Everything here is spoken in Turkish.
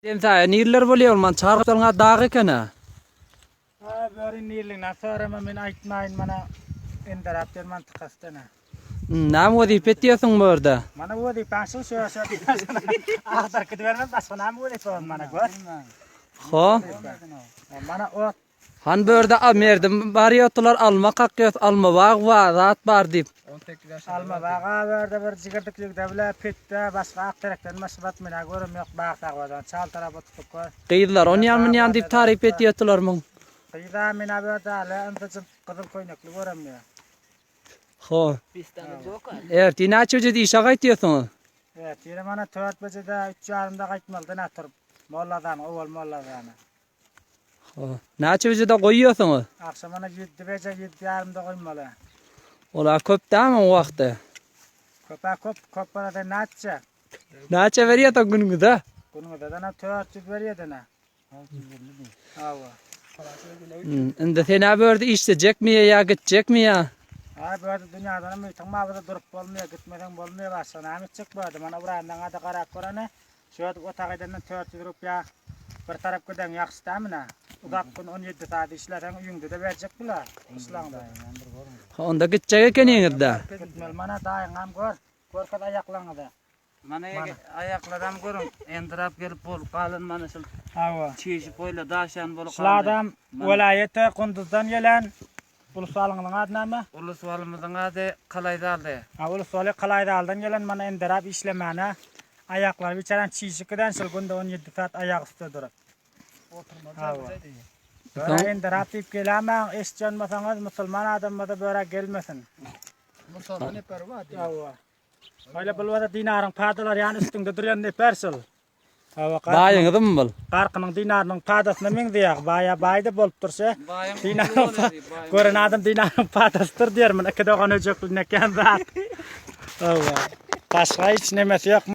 Sen nirler bolýar man çarpdyňa dag ekene. Ha böyle nirling nasara men aytmaýyn mana enderap derman tıkastana. Näme wezipet diýersiň bu ýerde? Mana bu di paşy şu ahtar gidbermez başga näme bolýar mana gör. Ho. Mana o Han bu ýerde merdim barýatlar alma kakýas alma bag var zat bar diýip. alma baga berde bir jigirtiklikde bile petde başga akterekden masbat mena görüm ýok bag tagwadan çal tarapy tutup gör. Gyýdylar onu ýan diýip tarif etýärdilermiň. Gyýda mena berde ala antaçyp gyzyl koýnakly görem ýa. Ho. Evet, näçe wejede işe gaýtýarsyň? Evet, ýere mana 4 bejede 3:30-da gaýtmaldy naturup. Molladan, owal molladan. Ho. Näçe wejede goýýarsyň? Akşam mana 7 beje 7:30-da goýmaly. Olar köp däme o wagtda. Köp barada näçe? Näçe berýär günüňde? Bunun da dana 400 berýärdi. 650. Awa. Indi sen bu ýerde işlejekmi ýa gitjekmi ýa? Ha bu arada dünýäden mi taňma durup bolmaýar, gitmeden bolmaýar başga näme etjek bardy. Mana burandan ada garak görene. Şu otagaydan 400 rupya bir tarap giden ýaxşy tämine. Uzak gün 17 saat işläsen üýüňde de berjek bular. Islanda. Onda gitjek ekeniňizde. Gitmel mana daýyňam gör. Görkad aýaklaňyda. Mana ayaklarım görün endirap gelip bol qalın mana şol Awa. çeşip boyla daşan bolup Şuladam welaýete Kunduzdan gelen Ulus alynyň ady näme? ulus walymyzyň ady Kalaýdaldy. Ha ulus waly Kalaýdaldan gelen mana endirap işlemene ayaklar biçaran çiýşikden şol günde 17 saat ayak üstüne durup. Böyle endirap diýip geleme eşjanmasaňyz musulman adamda böyle gelmesin. Musulman perwa. Awa. Böyle bulwada dinaryň padalar ýany üstünde durýan ne persil. Awa Baýyňyzmy bol? Qarkynyň dinarynyň padasyna meň diýär. Baýa baýda bolup tursa. Dinaryň gören adam dinaryň padasydyr diýermin. Iki dogan öjekli neken zat. Awa. Başga hiç nemesi ýok.